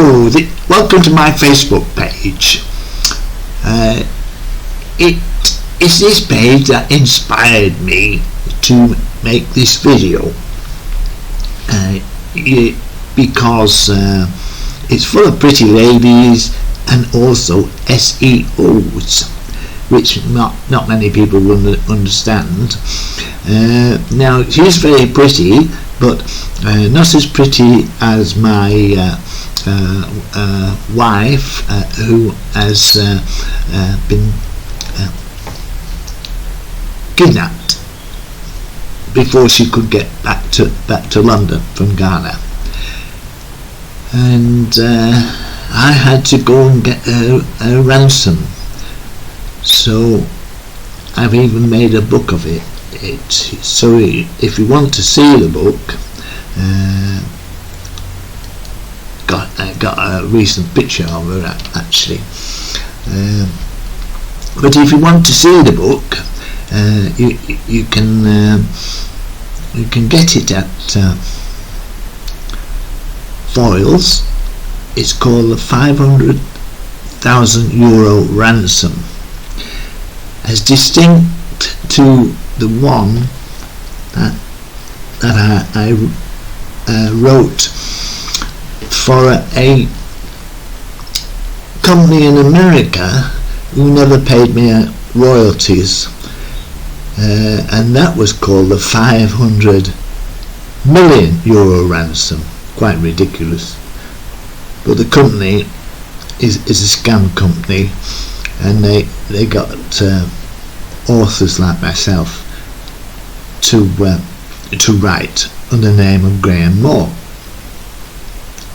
Hello, welcome to my Facebook page. It is this page that inspired me to make this video because it's full of pretty ladies and also SEOs, which not many people will understand. Now, she's very pretty, but not as pretty as my wife, who has been kidnapped before she could get back to London from Ghana, and I had to go and get a ransom. So I've even made a book of it. So if you want to see the book, got a recent picture of her actually. But if you want to see the book, you can get it at Foyles. It's called the 500,000 euro ransom, as distinct to the one that I wrote for a company in America who never paid me royalties, and that was called the 500 million euro ransom. Quite ridiculous. But the company is a scam company, and they got authors like myself to write under the name of Graham Moore.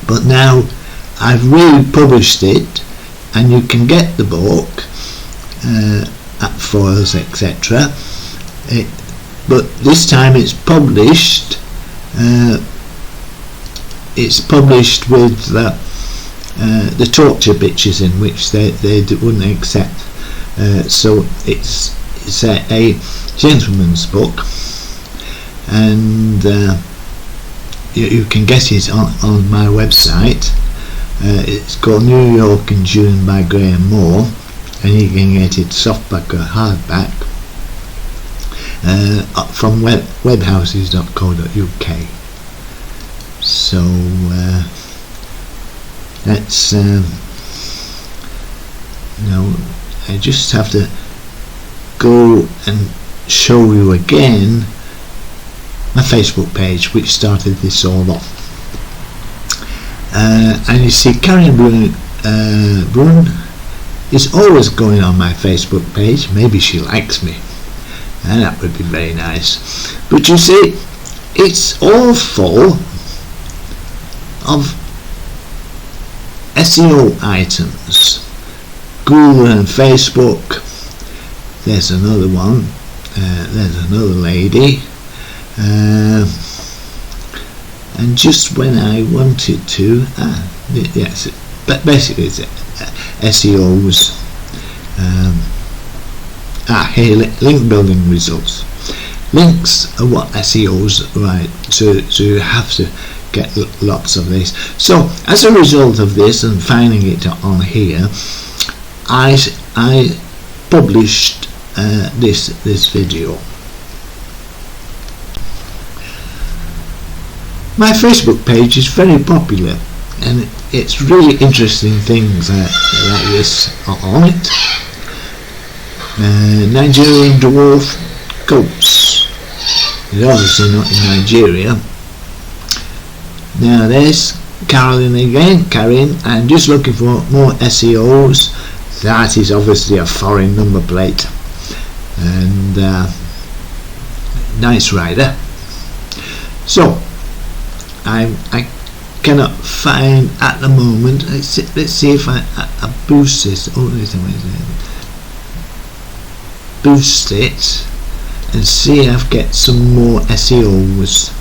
But now I've republished it, and you can get the book at Foyles, etc. But this time it's published. It's published with the torture pictures in which they wouldn't accept. So it's a gentleman's book, and you can get it on my website. It's called New York in June by Graham Moore, and you can get it softback or hardback from webhouses.co.uk. So that's I just have to go and show you again my Facebook page, which started this all off. And you see, Karen Brun is always going on my Facebook page. Maybe she likes me, and that would be very nice. But you see, it's all full of SEO items. Google and Facebook. There's another one. There's another lady. And just when I wanted to, yes, but basically it's SEOs. Here, link building results. Links are what SEOs write, so you have to get lots of this. So as a result of this and finding it on here, I published this video. My Facebook page is very popular, and it's really interesting things like this on it. Nigerian dwarf goats. It's obviously not in Nigeria. Now there's Carolyn again. Karen, I'm just looking for more SEOs. That is obviously a foreign number plate, and nice rider. So I cannot find at the moment. Let's see if I boost this. Boost it and see if I get some more SEOs.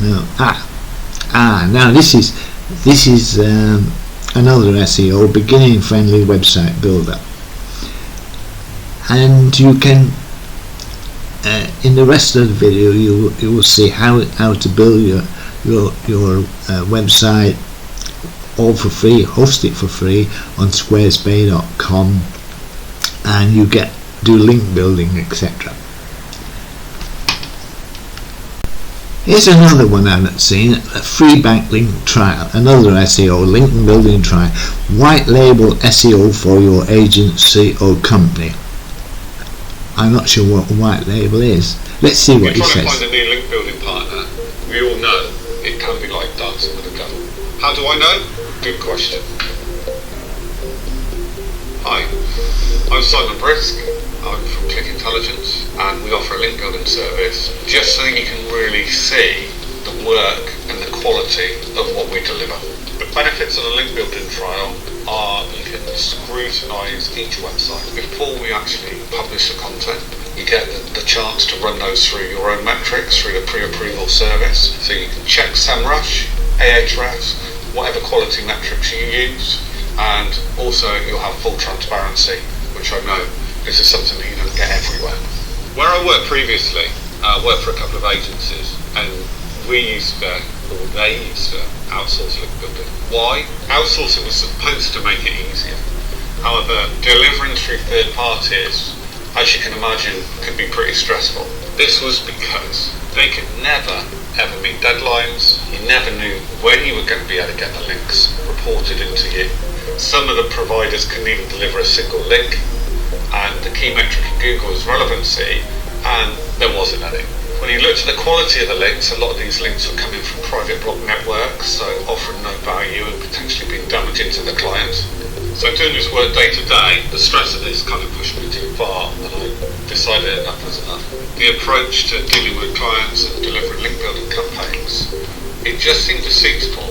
No. Now this is another SEO, beginning friendly website builder, and you can in the rest of the video you will see how to build your website all for free, host it for free on squarespace.com, and you do link building, etc. Here's another one I haven't seen, a free backlink trial, another SEO link building trial, white label SEO for your agency or company. I'm not sure what a white label is. Let's see what he says. If you're trying to find a new link building partner, we all know it can be like dancing with the devil. How do I know? Good question. Hi, I'm Simon Brisk. I'm from Click Intelligence, and we offer a link building service just so you can really see the work and the quality of what we deliver. The benefits of a link building trial are you can scrutinise each website before we actually publish the content. You get the chance to run those through your own metrics through the pre-approval service, so you can check SEMrush, Ahrefs, whatever quality metrics you use, and also you'll have full transparency, which I know this is something that you don't get everywhere. Where I worked previously, I worked for a couple of agencies, and they used to outsource link building. Why? Outsourcing was supposed to make it easier. However, delivering through third parties, as you can imagine, can be pretty stressful. This was because they could never ever meet deadlines. You never knew when you were going to be able to get the links reported into you. Some of the providers couldn't even deliver a single link, and the key metric in Google is relevancy, and there wasn't any. When you looked at the quality of the links, a lot of these links were coming from private block networks, so offering no value and potentially being damaging to the client. So doing this work day to day, the stress of this kind of pushed me too far, and I decided enough was enough. The approach to dealing with clients and delivering link building campaigns, it just seemed deceitful,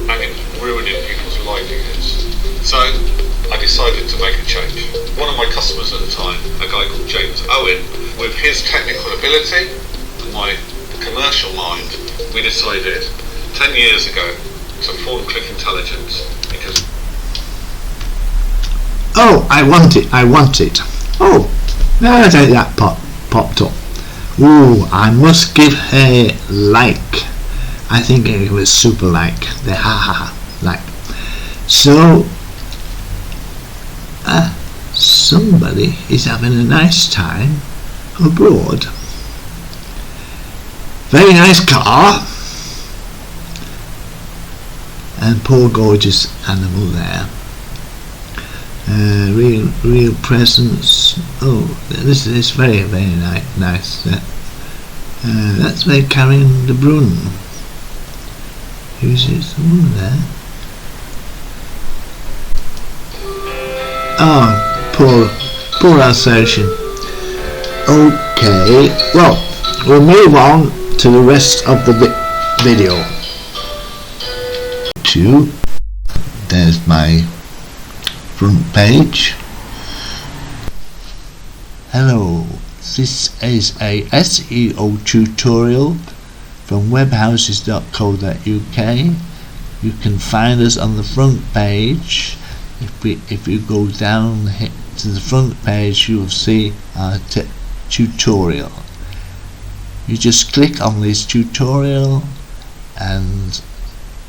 and it was ruining people's livelihoods. So I decided to make a change. One of my customers at the time, a guy called James Owen, with his technical ability and my commercial mind, we decided 10 years ago to form Click Intelligence because... Oh, I want it. Oh, now that popped up. Ooh, I must give her like. I think it was super like. The like. So, somebody is having a nice time abroad. Very nice car, and poor gorgeous animal there. Real presence. Oh, this is very nice. That's where Karen de Bruyne. Who's this woman there? Oh, poor Alsatian. Okay, well, we'll move on to the rest of the video. There's my front page. Hello, this is a SEO tutorial from webhouses.co.uk. You can find us on the front page. If you go down to the front page, you will see our tutorial. You just click on this tutorial, and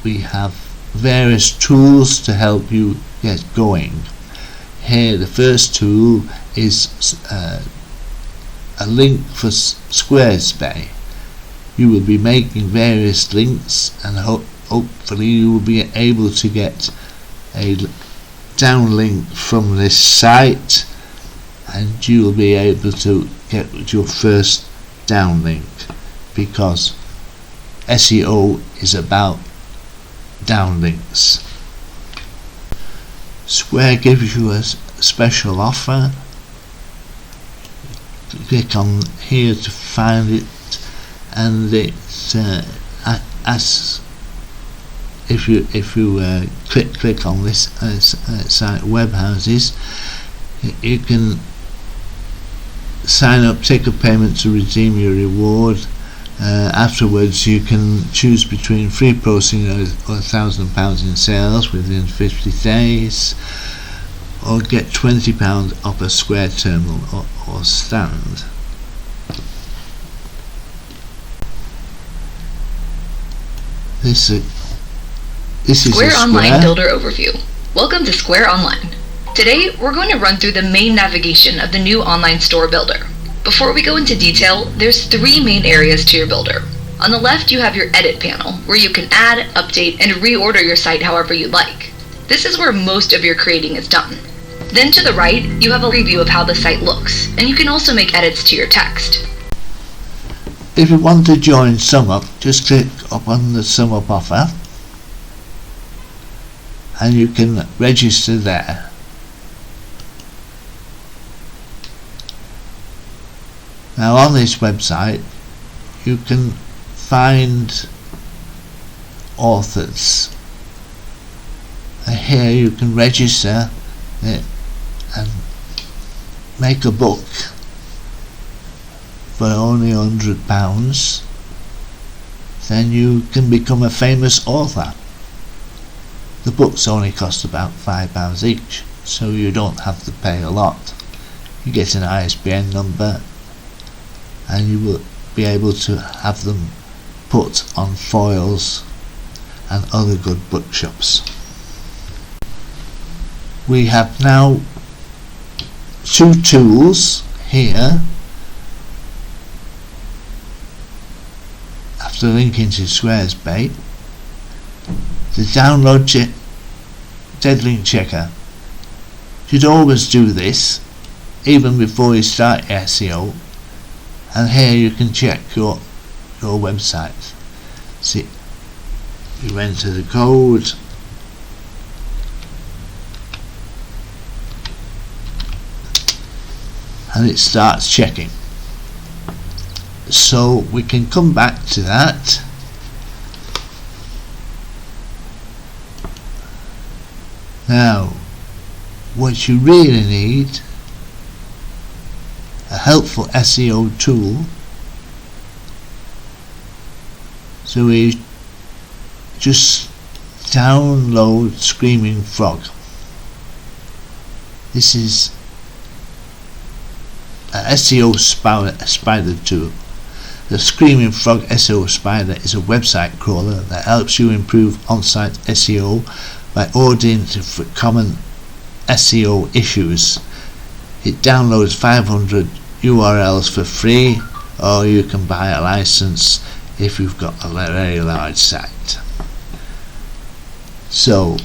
we have various tools to help you get going. Here, the first tool is a link for Squarespace. You will be making various links, and hopefully you will be able to get a downlink from this site, and you will be able to get your first downlink, because SEO is about downlinks. Square gives you a special offer. Click on here to find it, and it's as if you click on this site, Web Houses, you can sign up, take a payment to redeem your reward. Afterwards, you can choose between free processing or £1,000 in sales within 50 days, or get £20 off a Square terminal or stand. This is Square a Online square. Builder Overview. Welcome to Square Online. Today, we're going to run through the main navigation of the new online store builder. Before we go into detail, there's 3 main areas to your builder. On the left, you have your edit panel, where you can add, update, and reorder your site however you like. This is where most of your creating is done. Then to the right, you have a preview of how the site looks, and you can also make edits to your text. If you want to join SumUp, just click up on the SumUp offer and you can register there. Now on this website you can find authors, and here you can register it and make a book for only £100. Then you can become a famous author. The books only cost about £5 each, so you don't have to pay a lot. You get an ISBN number and you will be able to have them put on foils and other good bookshops. We have now 2 tools here. After linking to Squarespace, the download dead link checker. You should always do this even before you start SEO, and here you can check your website. See, you enter the code and it starts checking. So we can come back to that. Now, what you really need, a helpful SEO tool. So we just download Screaming Frog. This is a SEO spider tool. The Screaming Frog SEO Spider is a website crawler that helps you improve on-site SEO by auditing for common SEO issues. It downloads 500 URLs for free, or you can buy a license if you've got a very large site. So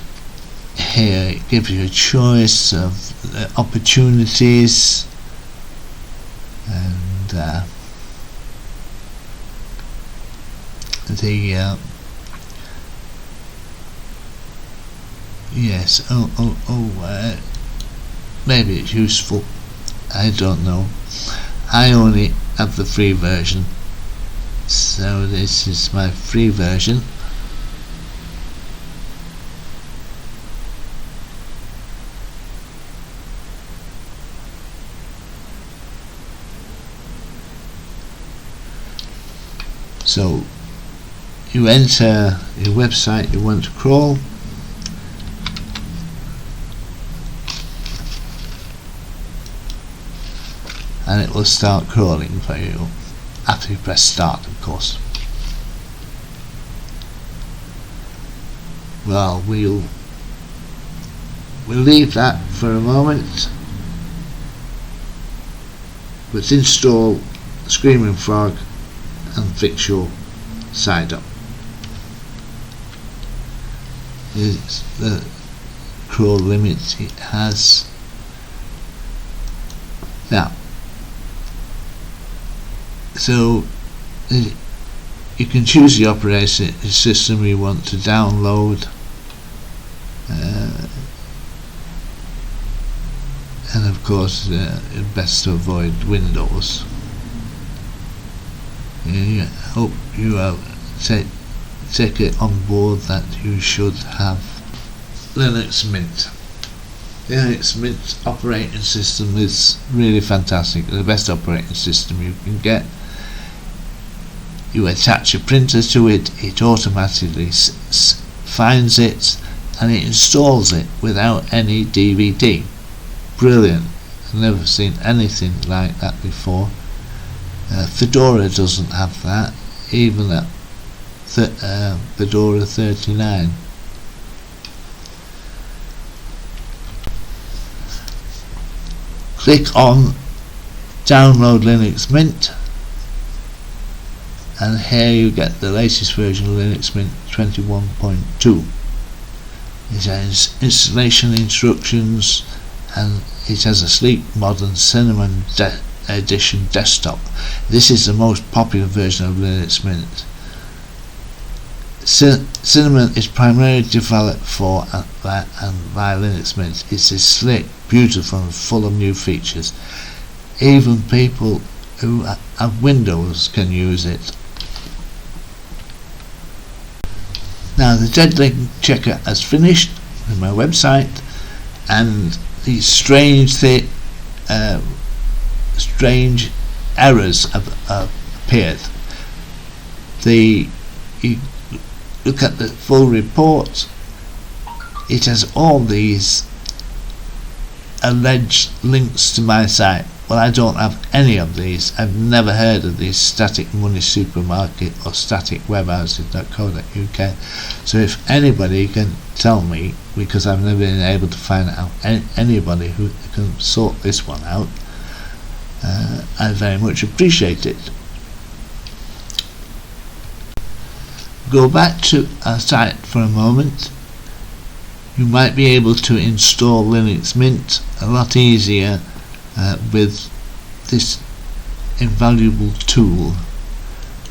here it gives you a choice of opportunities, and maybe it's useful, I don't know. I only have the free version, so this is my free version. So you enter your website you want to crawl, and it will start crawling for you after you press start, of course. Well, we'll leave that for a moment. Let's install Screaming Frog and fix your site up. It's the crawl limit it has. Now, so you can choose the operating system you want to download, and of course it's best to avoid Windows. I hope you take it on board that you should have Linux Mint. The Linux Mint operating system is really fantastic, the best operating system you can get. You attach a printer to it, it automatically finds it and it installs it without any DVD. Brilliant. I've never seen anything like that before. Fedora doesn't have that, even at Fedora 39. click on download Linux Mint, and here you get the latest version of Linux Mint 21.2. It has installation instructions, and it has a sleek modern Cinnamon edition desktop. This is the most popular version of Linux Mint. Cinnamon is primarily developed for and by Linux Mint. It's slick, beautiful and full of new features. Even people who have Windows can use it. Now the dead link checker has finished with my website, and these strange errors have appeared. You look at the full report, it has all these alleged links to my site. Well, I don't have any of these. I've never heard of these static money supermarket or static webhouses.co.uk. So if anybody can tell me, because I've never been able to find out anybody who can sort this one out, I very much appreciate it. Go back to our site for a moment. You might be able to install Linux Mint a lot easier with this invaluable tool.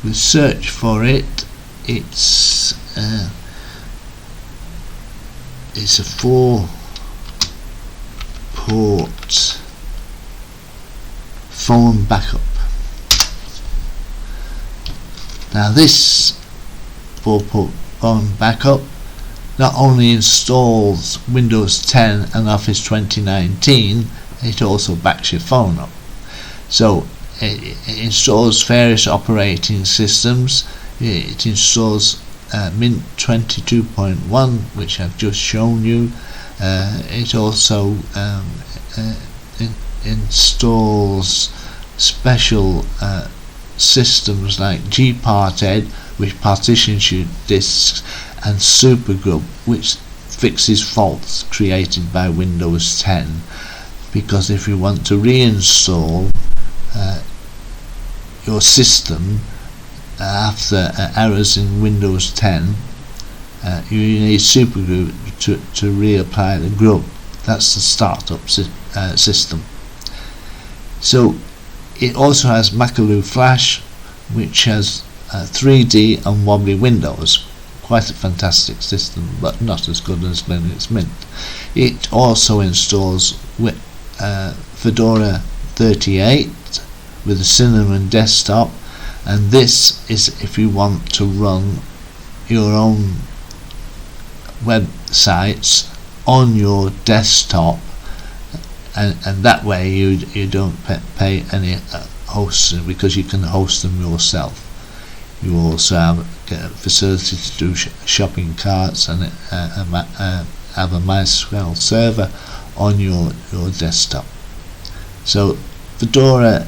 We search for it. It's a 4-port phone backup. Now this 4-port phone backup not only installs Windows 10 and Office 2019, it also backs your phone up. So it installs various operating systems. It installs Mint 22.1, which I've just shown you. It also installs special systems like gparted, which partitions your disks, and supergrub, which fixes faults created by Windows 10. Because if you want to reinstall your system after errors in Windows 10, you need superglue to reapply the grub. That's the startup system. So it also has Macalu Flash, which has 3D and wobbly windows. Quite a fantastic system, but not as good as Linux Mint. It also installs Fedora 38 with a Cinnamon desktop, and this is if you want to run your own websites on your desktop, and that way you don't pay any hosts, because you can host them yourself. You also have a facility to do shopping carts and have a MySQL server on your desktop. So Fedora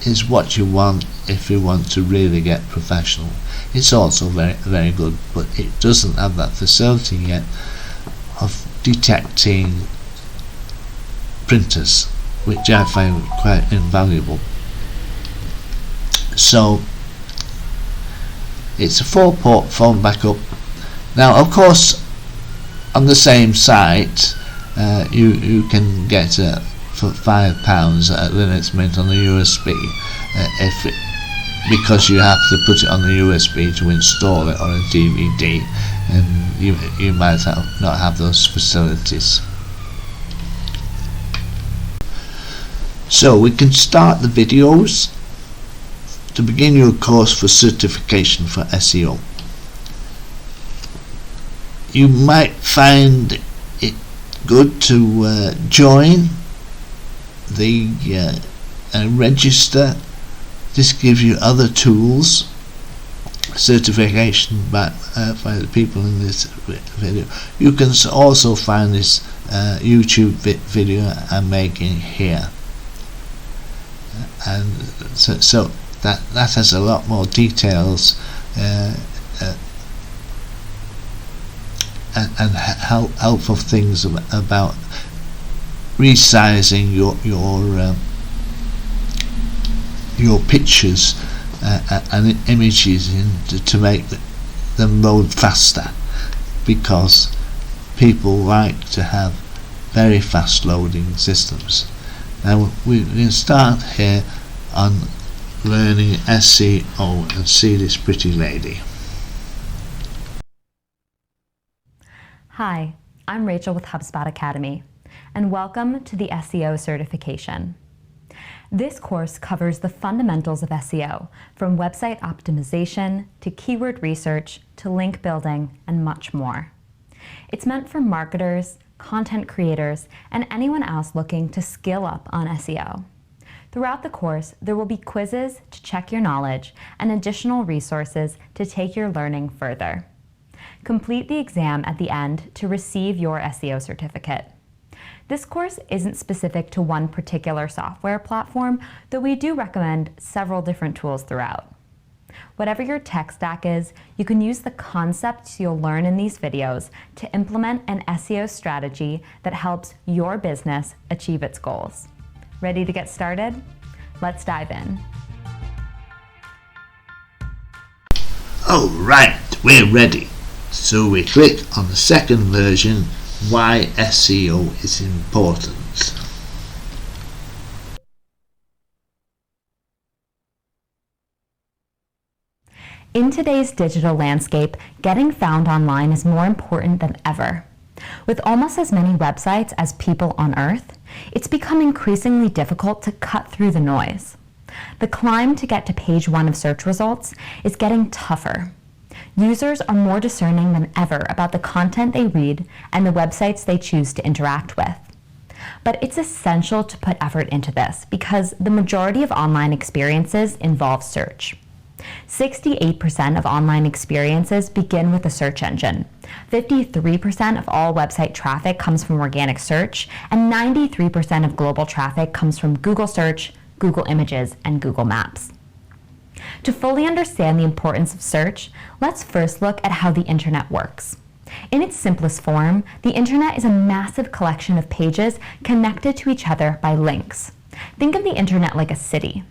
is what you want if you want to really get professional. It's also very, very good, but it doesn't have that facility yet of detecting printers, which I find quite invaluable. So it's a 4-port phone backup. Now of course on the same site you can get for £5 at Linux Mint on the USB, because you have to put it on the USB to install it, or a DVD, and you might not have those facilities. So we can start the videos to begin your course for certification for SEO. You might find it good to join the register. This gives you other tools, certification by the people in this video. You can also find this YouTube video I'm making here, and so that has a lot more details and helpful things about resizing your pictures and images to make them load faster, because people like to have very fast loading systems. Now we'll start here on learning SEO and see this pretty lady. Hi, I'm Rachel with HubSpot Academy, and welcome to the SEO certification. This course covers the fundamentals of SEO, from website optimization to keyword research to link building and much more. It's meant for marketers, content creators, and anyone else looking to skill up on SEO. Throughout the course, there will be quizzes to check your knowledge and additional resources to take your learning further. Complete the exam at the end to receive your SEO certificate. This course isn't specific to one particular software platform, though we do recommend several different tools throughout. Whatever your tech stack is, you can use the concepts you'll learn in these videos to implement an SEO strategy that helps your business achieve its goals. Ready to get started? Let's dive in. Alright, we're ready. So we click on the second version, why SEO is important. In today's digital landscape, getting found online is more important than ever. With almost as many websites as people on Earth, it's become increasingly difficult to cut through the noise. The climb to get to page 1 of search results is getting tougher. Users are more discerning than ever about the content they read and the websites they choose to interact with. But it's essential to put effort into this because the majority of online experiences involve search. 68% of online experiences begin with a search engine. 53% of all website traffic comes from organic search, and 93% of global traffic comes from Google Search, Google Images, and Google Maps. To fully understand the importance of search, let's first look at how the internet works. In its simplest form, the internet is a massive collection of pages connected to each other by links. Think of the internet like a city.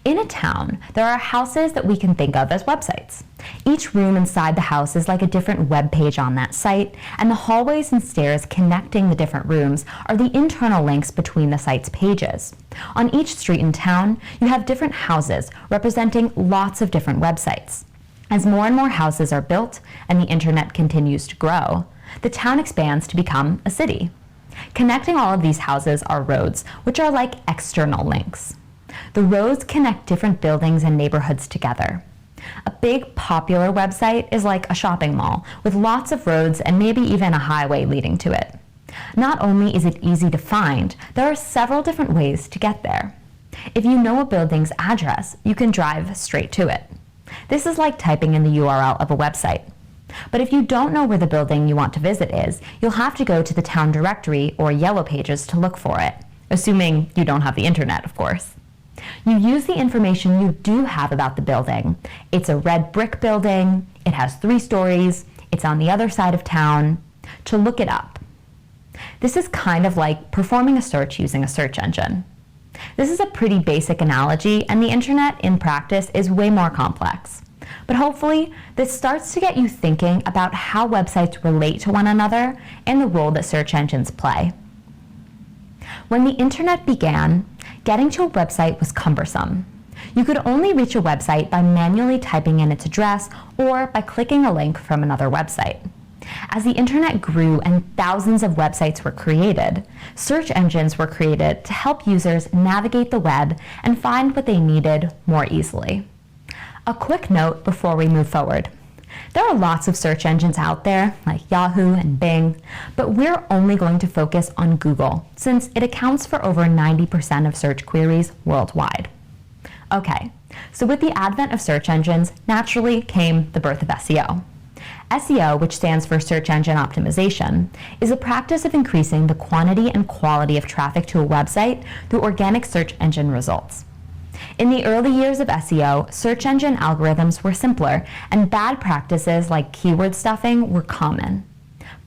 In a town, there are houses that we can think of as websites. Each room inside the house is like a different web page on that site, and the hallways and stairs connecting the different rooms are the internal links between the site's pages. On each street in town, you have different houses representing lots of different websites. As more and more houses are built and the internet continues to grow, the town expands to become a city. Connecting all of these houses are roads, which are like external links. The roads connect different buildings and neighborhoods together. A big popular website is like a shopping mall with lots of roads and maybe even a highway leading to it. Not only is it easy to find, there are several different ways to get there. If you know a building's address, you can drive straight to it. This is like typing in the URL of a website. But if you don't know where the building you want to visit is, you'll have to go to the town directory or yellow pages to look for it, assuming you don't have the internet, of course. You use the information you do have about the building. It's a red brick building, it has 3 stories, it's on the other side of town, to look it up. This is kind of like performing a search using a search engine. This is a pretty basic analogy, and the internet in practice is way more complex. But hopefully, this starts to get you thinking about how websites relate to one another and the role that search engines play. When the internet began, getting to a website was cumbersome. You could only reach a website by manually typing in its address or by clicking a link from another website. As the internet grew and thousands of websites were created, search engines were created to help users navigate the web and find what they needed more easily. A quick note before we move forward. There are lots of search engines out there, like Yahoo and Bing, but we're only going to focus on Google, since it accounts for over 90% of search queries worldwide. Okay, so with the advent of search engines, naturally came the birth of SEO. SEO, which stands for Search Engine Optimization, is a practice of increasing the quantity and quality of traffic to a website through organic search engine results. In the early years of SEO, search engine algorithms were simpler, and bad practices like keyword stuffing were common.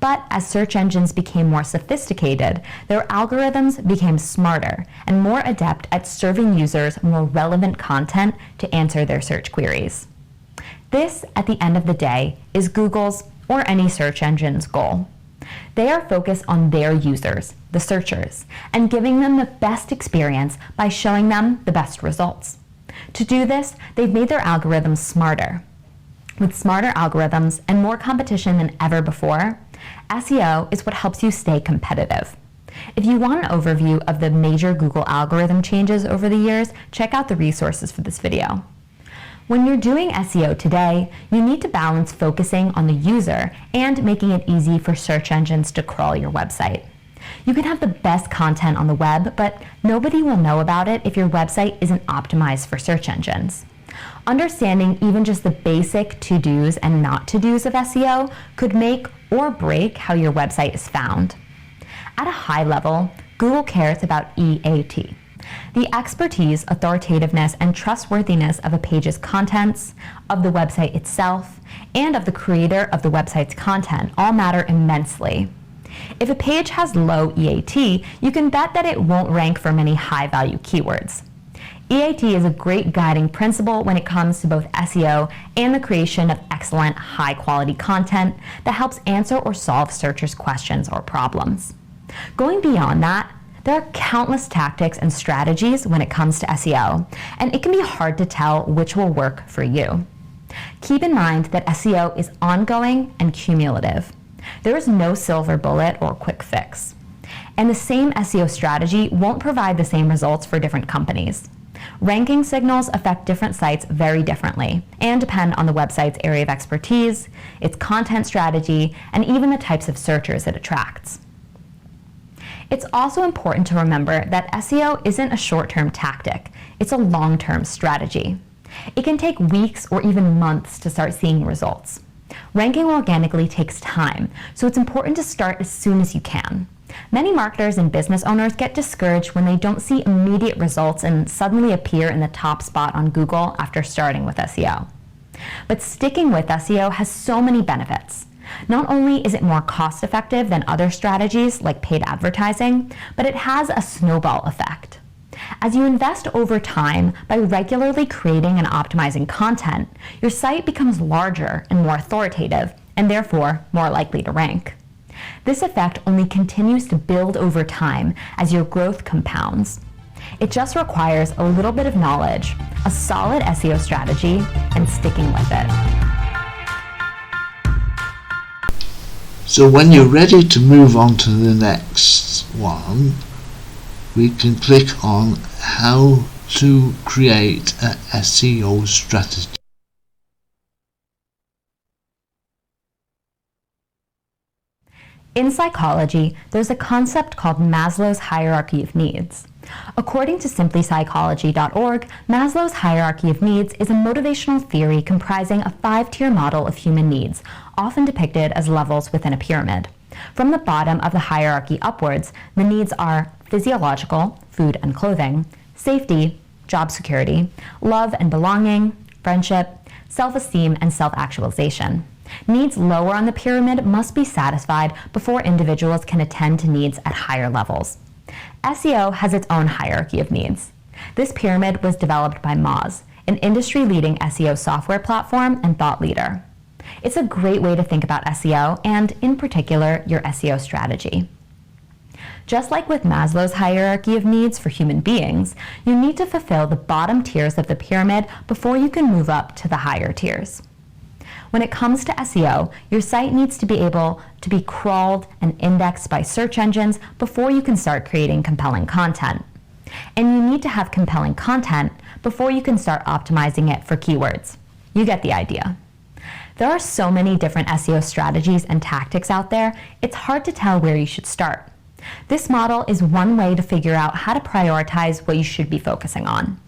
But as search engines became more sophisticated, their algorithms became smarter and more adept at serving users more relevant content to answer their search queries. This, at the end of the day, is Google's or any search engine's goal. They are focused on their users, the searchers, and giving them the best experience by showing them the best results. To do this, they've made their algorithms smarter. With smarter algorithms and more competition than ever before, SEO is what helps you stay competitive. If you want an overview of the major Google algorithm changes over the years, check out the resources for this video. When you're doing SEO today, you need to balance focusing on the user and making it easy for search engines to crawl your website. You can have the best content on the web, but nobody will know about it if your website isn't optimized for search engines. Understanding even just the basic to-dos and not to-dos of SEO could make or break how your website is found. At a high level, Google cares about EAT, the expertise, authoritativeness, and trustworthiness of a page's contents, of the website itself, and of the creator of the website's content all matter immensely. If a page has low EAT, you can bet that it won't rank for many high-value keywords. EAT is a great guiding principle when it comes to both SEO and the creation of excellent, high-quality content that helps answer or solve searchers' questions or problems. Going beyond that, there are countless tactics and strategies when it comes to SEO, and it can be hard to tell which will work for you. Keep in mind that SEO is ongoing and cumulative. There is no silver bullet or quick fix. And the same SEO strategy won't provide the same results for different companies. Ranking signals affect different sites very differently and depend on the website's area of expertise, its content strategy, and even the types of searchers it attracts. It's also important to remember that SEO isn't a short-term tactic, it's a long-term strategy. It can take weeks or even months to start seeing results. Ranking organically takes time, so it's important to start as soon as you can. Many marketers and business owners get discouraged when they don't see immediate results and suddenly appear in the top spot on Google after starting with SEO. But sticking with SEO has so many benefits. Not only is it more cost-effective than other strategies like paid advertising, but it has a snowball effect. As you invest over time by regularly creating and optimizing content, your site becomes larger and more authoritative, and therefore more likely to rank. This effect only continues to build over time as your growth compounds. It just requires a little bit of knowledge, a solid SEO strategy, and sticking with it. So when you're ready to move on to the next one, we can click on how to create a SEO strategy. In psychology, there's a concept called Maslow's hierarchy of needs. According to simplypsychology.org, Maslow's hierarchy of needs is a motivational theory comprising a 5-tier model of human needs, often depicted as levels within a pyramid. From the bottom of the hierarchy upwards, the needs are physiological, food and clothing, safety, job security, love and belonging, friendship, self-esteem, and self-actualization. Needs lower on the pyramid must be satisfied before individuals can attend to needs at higher levels. SEO has its own hierarchy of needs. This pyramid was developed by Moz, an industry-leading SEO software platform and thought leader. It's a great way to think about SEO and, in particular, your SEO strategy. Just like with Maslow's hierarchy of needs for human beings, you need to fulfill the bottom tiers of the pyramid before you can move up to the higher tiers. When it comes to SEO, your site needs to be able to be crawled and indexed by search engines before you can start creating compelling content. And you need to have compelling content before you can start optimizing it for keywords. You get the idea. There are so many different SEO strategies and tactics out there, it's hard to tell where you should start. This model is one way to figure out how to prioritize what you should be focusing on.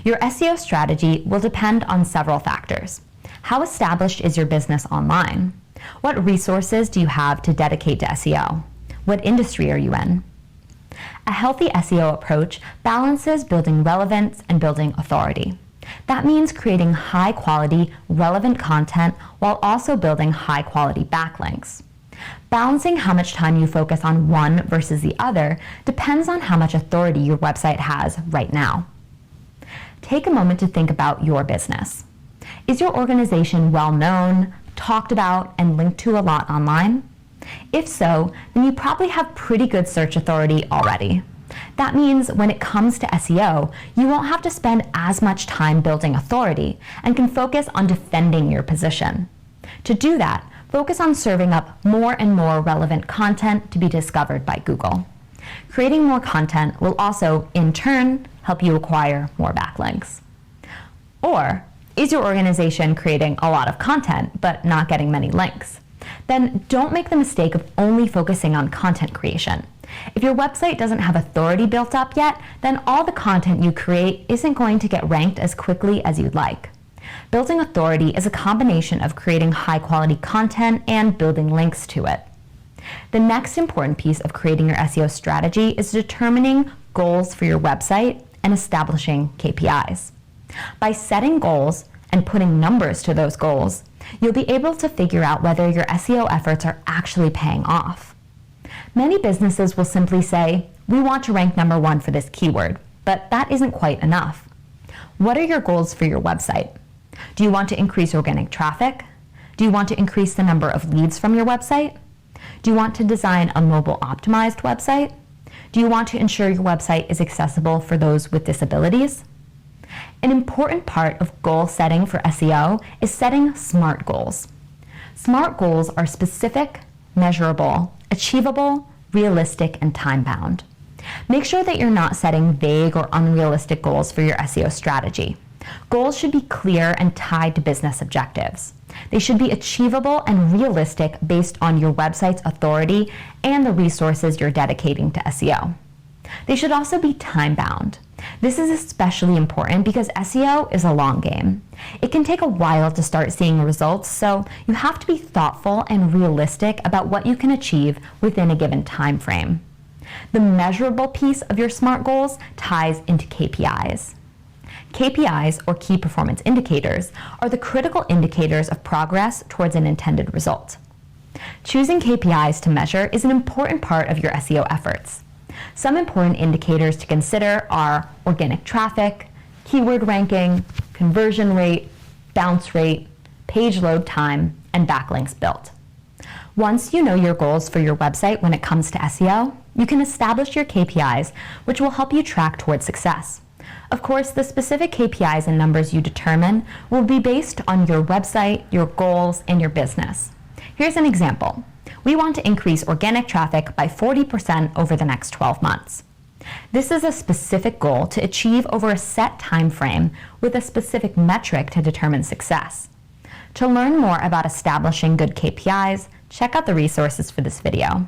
Your SEO strategy will depend on several factors. How established is your business online? What resources do you have to dedicate to SEO? What industry are you in? A healthy SEO approach balances building relevance and building authority. That means creating high-quality, relevant content while also building high-quality backlinks. Balancing how much time you focus on one versus the other depends on how much authority your website has right now. Take a moment to think about your business. Is your organization well known, talked about, and linked to a lot online? If so, then you probably have pretty good search authority already. That means when it comes to SEO, you won't have to spend as much time building authority and can focus on defending your position. To do that, focus on serving up more and more relevant content to be discovered by Google. Creating more content will also, in turn, help you acquire more backlinks. Or, is your organization creating a lot of content but not getting many links? Then don't make the mistake of only focusing on content creation. If your website doesn't have authority built up yet, then all the content you create isn't going to get ranked as quickly as you'd like. Building authority is a combination of creating high-quality content and building links to it. The next important piece of creating your SEO strategy is determining goals for your website and establishing KPIs. By setting goals and putting numbers to those goals, you'll be able to figure out whether your SEO efforts are actually paying off. Many businesses will simply say, "We want to rank number 1 for this keyword," but that isn't quite enough. What are your goals for your website? Do you want to increase organic traffic? Do you want to increase the number of leads from your website? Do you want to design a mobile-optimized website? Do you want to ensure your website is accessible for those with disabilities? An important part of goal setting for SEO is setting SMART goals. SMART goals are specific, measurable, achievable, realistic, and time-bound. Make sure that you're not setting vague or unrealistic goals for your SEO strategy. Goals should be clear and tied to business objectives. They should be achievable and realistic based on your website's authority and the resources you're dedicating to SEO. They should also be time-bound. This is especially important because SEO is a long game. It can take a while to start seeing results, so you have to be thoughtful and realistic about what you can achieve within a given time frame. The measurable piece of your SMART goals ties into KPIs. KPIs, or key performance indicators, are the critical indicators of progress towards an intended result. Choosing KPIs to measure is an important part of your SEO efforts. Some important indicators to consider are organic traffic, keyword ranking, conversion rate, bounce rate, page load time, and backlinks built. Once you know your goals for your website when it comes to SEO, you can establish your KPIs, which will help you track towards success. Of course, the specific KPIs and numbers you determine will be based on your website, your goals, and your business. Here's an example. We want to increase organic traffic by 40% over the next 12 months. This is a specific goal to achieve over a set time frame with a specific metric to determine success. To learn more about establishing good KPIs, check out the resources for this video.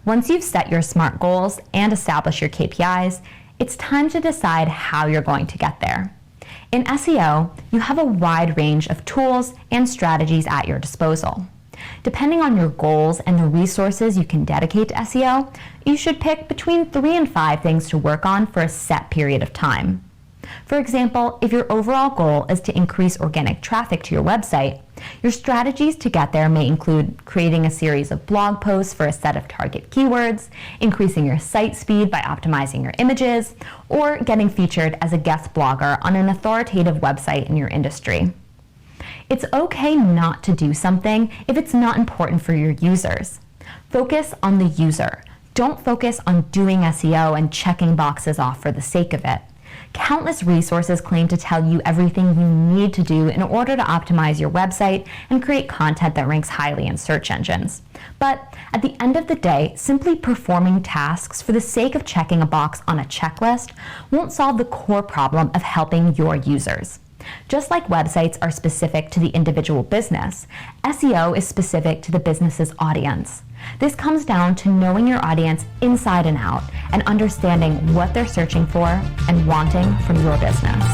Once you've set your SMART goals and established your KPIs, it's time to decide how you're going to get there. In SEO, you have a wide range of tools and strategies at your disposal. Depending on your goals and the resources you can dedicate to SEO, you should pick between 3 and 5 things to work on for a set period of time. For example, if your overall goal is to increase organic traffic to your website, your strategies to get there may include creating a series of blog posts for a set of target keywords, increasing your site speed by optimizing your images, or getting featured as a guest blogger on an authoritative website in your industry. It's okay not to do something if it's not important for your users. Focus on the user. Don't focus on doing SEO and checking boxes off for the sake of it. Countless resources claim to tell you everything you need to do in order to optimize your website and create content that ranks highly in search engines. But at the end of the day, simply performing tasks for the sake of checking a box on a checklist won't solve the core problem of helping your users. Just like websites are specific to the individual business, SEO is specific to the business's audience. This comes down to knowing your audience inside and out and understanding what they're searching for and wanting from your business.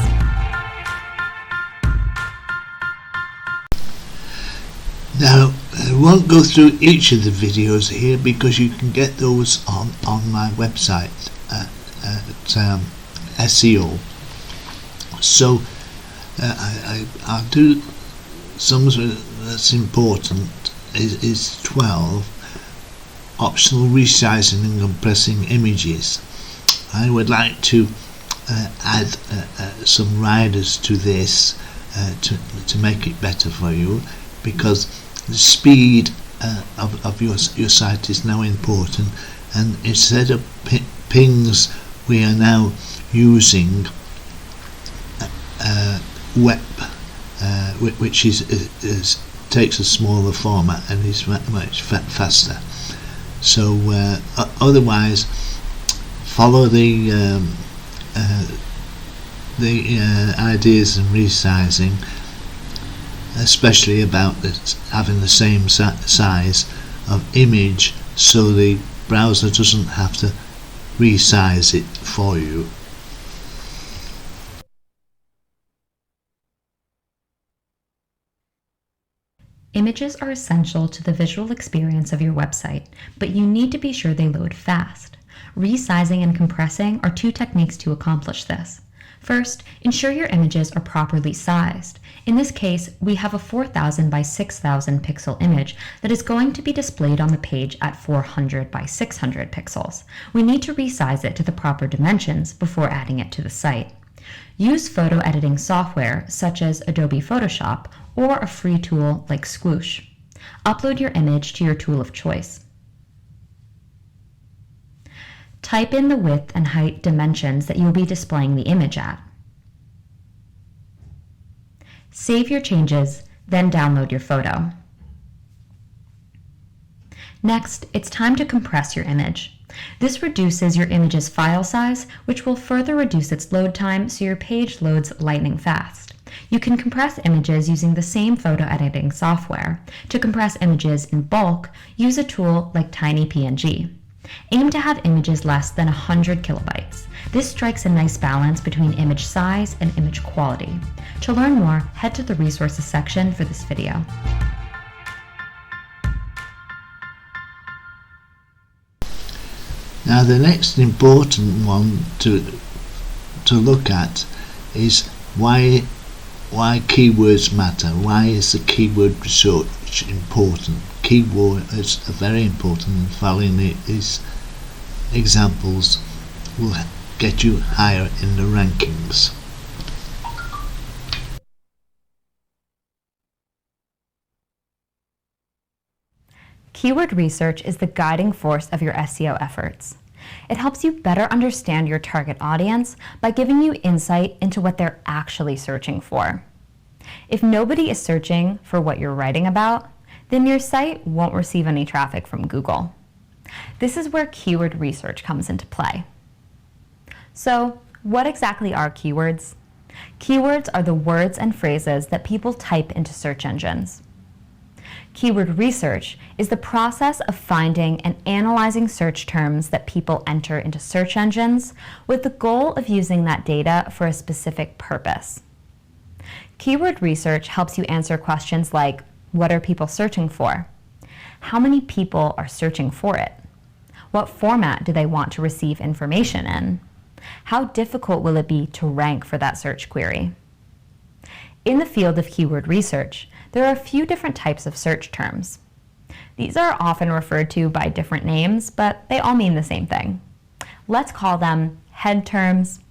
Now, I won't go through each of the videos here because you can get those on my website at SEO. So I'll do some that's important is 12, optional resizing and compressing images. I would like to add some riders to this to make it better for you, because the speed of your site is now important, and instead of pings we are now using web, which is takes a smaller format and is much faster. So otherwise, follow the ideas and resizing, especially about having the same size of image, so the browser doesn't have to resize it for you. Images are essential to the visual experience of your website, but you need to be sure they load fast. Resizing and compressing are two techniques to accomplish this. First, ensure your images are properly sized. In this case, we have a 4000 by 6000 pixel image that is going to be displayed on the page at 400 by 600 pixels. We need to resize it to the proper dimensions before adding it to the site. Use photo editing software such as Adobe Photoshop or a free tool like Squoosh. Upload your image to your tool of choice. Type in the width and height dimensions that you will be displaying the image at. Save your changes, then download your photo. Next, it's time to compress your image. This reduces your image's file size, which will further reduce its load time so your page loads lightning fast. You can compress images using the same photo editing software. To compress images in bulk, use a tool like TinyPNG. Aim to have images less than 100 kilobytes. This strikes a nice balance between image size and image quality. To learn more, head to the resources section for this video. Now the next important one to look at is why keywords matter. Why is the keyword research important? Keywords are very important, and following these examples will get you higher in the rankings. Keyword research is the guiding force of your SEO efforts. It helps you better understand your target audience by giving you insight into what they're actually searching for. If nobody is searching for what you're writing about, then your site won't receive any traffic from Google. This is where keyword research comes into play. So, what exactly are keywords? Keywords are the words and phrases that people type into search engines. Keyword research is the process of finding and analyzing search terms that people enter into search engines with the goal of using that data for a specific purpose. Keyword research helps you answer questions like, what are people searching for? How many people are searching for it? What format do they want to receive information in? How difficult will it be to rank for that search query? In the field of keyword research, there are a few different types of search terms. These are often referred to by different names, but they all mean the same thing. Let's call them head terms,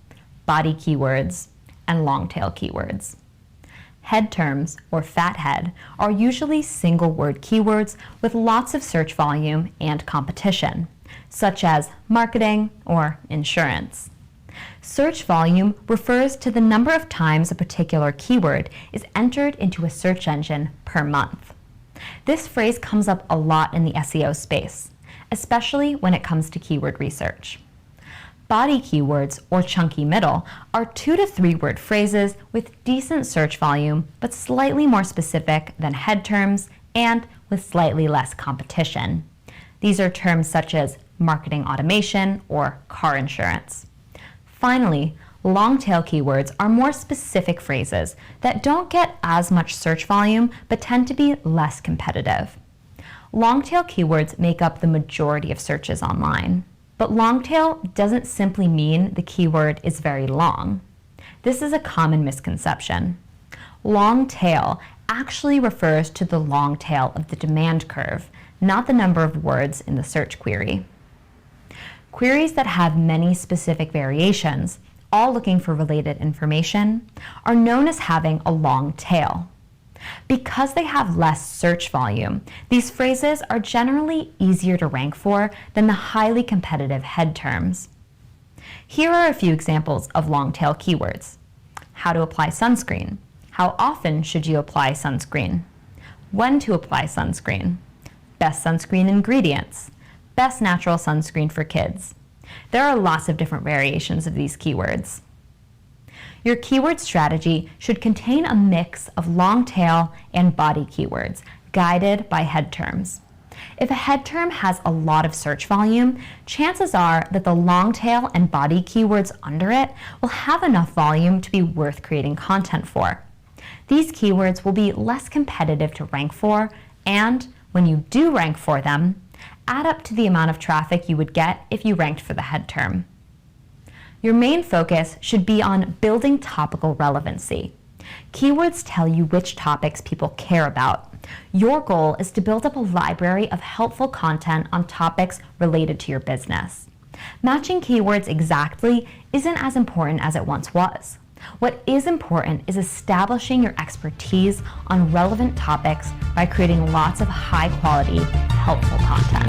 body keywords, and long tail keywords. Head terms, or fathead, are usually single word keywords with lots of search volume and competition, such as marketing or insurance. Search volume refers to the number of times a particular keyword is entered into a search engine per month. This phrase comes up a lot in the SEO space, especially when it comes to keyword research. Body keywords, or chunky middle, are 2 to 3 word phrases with decent search volume, but slightly more specific than head terms and with slightly less competition. These are terms such as marketing automation or car insurance. Finally, long-tail keywords are more specific phrases that don't get as much search volume but tend to be less competitive. Long-tail keywords make up the majority of searches online. But long-tail doesn't simply mean the keyword is very long. This is a common misconception. Long tail actually refers to the long tail of the demand curve, not the number of words in the search query. Queries that have many specific variations, all looking for related information, are known as having a long tail. Because they have less search volume, these phrases are generally easier to rank for than the highly competitive head terms. Here are a few examples of long-tail keywords. How to apply sunscreen. How often should you apply sunscreen? When to apply sunscreen. Best sunscreen ingredients. Best natural sunscreen for kids. There are lots of different variations of these keywords. Your keyword strategy should contain a mix of long tail and body keywords, guided by head terms. If a head term has a lot of search volume, chances are that the long tail and body keywords under it will have enough volume to be worth creating content for. These keywords will be less competitive to rank for, and when you do rank for them, add up to the amount of traffic you would get if you ranked for the head term. Your main focus should be on building topical relevancy. Keywords tell you which topics people care about. Your goal is to build up a library of helpful content on topics related to your business. Matching keywords exactly isn't as important as it once was. What is important is establishing your expertise on relevant topics by creating lots of high-quality, helpful content.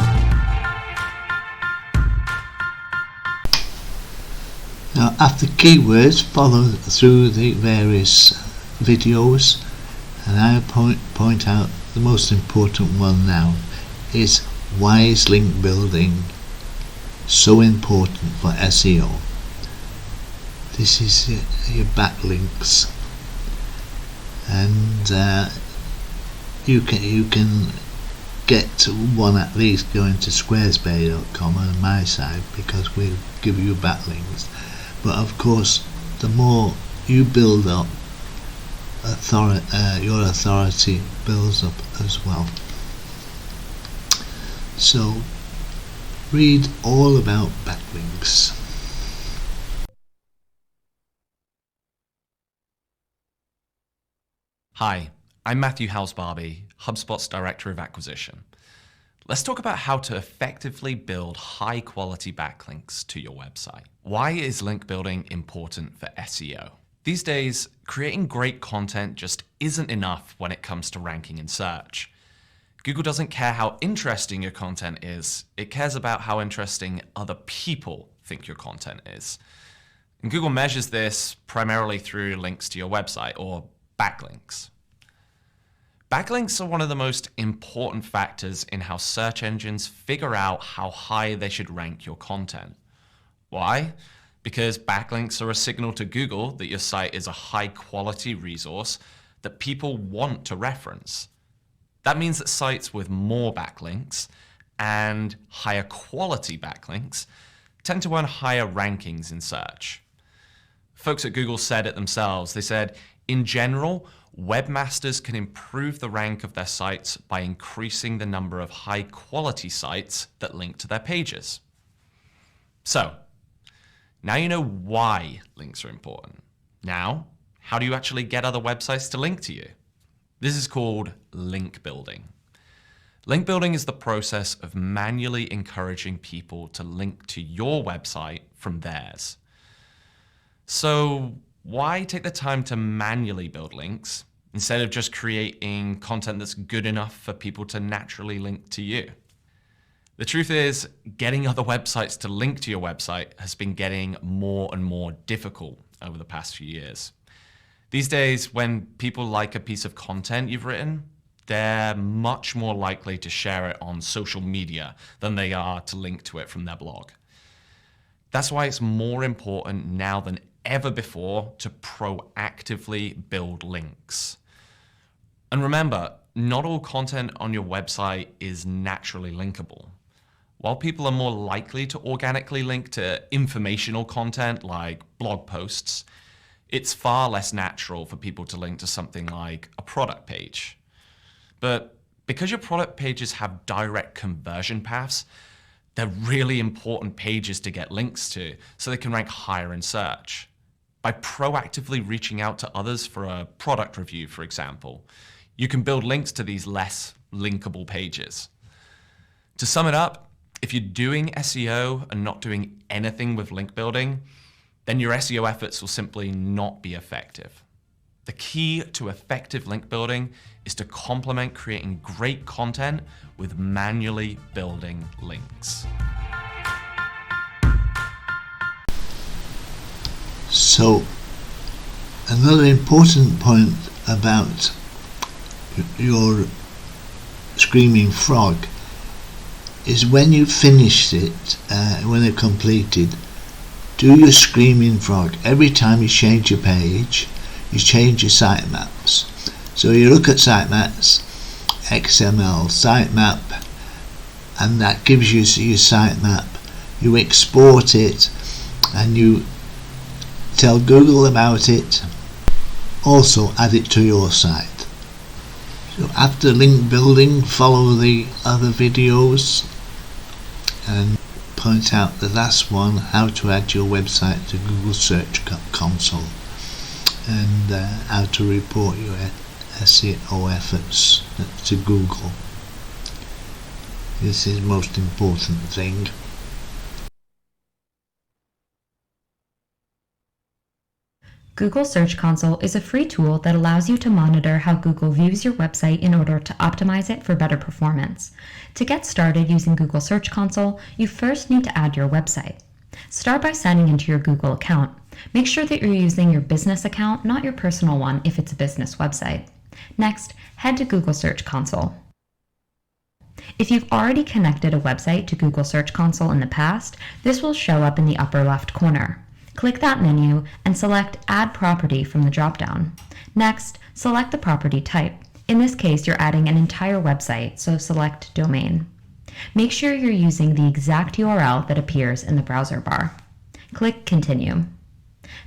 Now, after keywords, follow through the various videos, and I point out the most important one now is why is link building so important for SEO. This is your backlinks, and you can get one at least going to squarespace.com on my side, because we'll give you backlinks. But of course, the more you build up, your authority builds up as well. So read all about backlinks. Hi, I'm Matthew House-Barbie, HubSpot's Director of Acquisition. Let's talk about how to effectively build high-quality backlinks to your website. Why is link building important for SEO? These days, creating great content just isn't enough when it comes to ranking in search. Google doesn't care how interesting your content is, it cares about how interesting other people think your content is. And Google measures this primarily through links to your website, or backlinks. Backlinks are one of the most important factors in how search engines figure out how high they should rank your content. Why? Because backlinks are a signal to Google that your site is a high-quality resource that people want to reference. That means that sites with more backlinks and higher quality backlinks tend to earn higher rankings in search. Folks at Google said it themselves. They said, in general, webmasters can improve the rank of their sites by increasing the number of high-quality sites that link to their pages. So, now you know why links are important. Now, how do you actually get other websites to link to you? This is called link building. Link building is the process of manually encouraging people to link to your website from theirs. So, why take the time to manually build links instead of just creating content that's good enough for people to naturally link to you? The truth is, getting other websites to link to your website has been getting more and more difficult over the past few years. These days, when people like a piece of content you've written, they're much more likely to share it on social media than they are to link to it from their blog. That's why it's more important now than ever before to proactively build links. And remember, not all content on your website is naturally linkable. While people are more likely to organically link to informational content like blog posts, it's far less natural for people to link to something like a product page. But because your product pages have direct conversion paths, they're really important pages to get links to so they can rank higher in search. By proactively reaching out to others for a product review, for example, you can build links to these less linkable pages. To sum it up, if you're doing SEO and not doing anything with link building, then your SEO efforts will simply not be effective. The key to effective link building is to complement creating great content with manually building links. So, another important point about your Screaming Frog is when you finished it, when it's completed, do your Screaming Frog. Every time you change your page, you change your sitemaps. So you look at sitemap.xml, sitemap, and that gives you your sitemap. You export it and you tell Google about it. Also add it to your site. So after link building, follow the other videos and point out the last one, how to add your website to Google Search Console, and how to report your SEO efforts to Google. This is the most important thing. Google Search Console is a free tool that allows you to monitor how Google views your website in order to optimize it for better performance. To get started using Google Search Console, you first need to add your website. Start by signing into your Google account. Make sure that you're using your business account, not your personal one if it's a business website. Next, head to Google Search Console. If you've already connected a website to Google Search Console in the past, this will show up in the upper left corner. Click that menu and select Add Property from the drop-down. Next, select the property type. In this case, you're adding an entire website, so select Domain. Make sure you're using the exact URL that appears in the browser bar. Click Continue.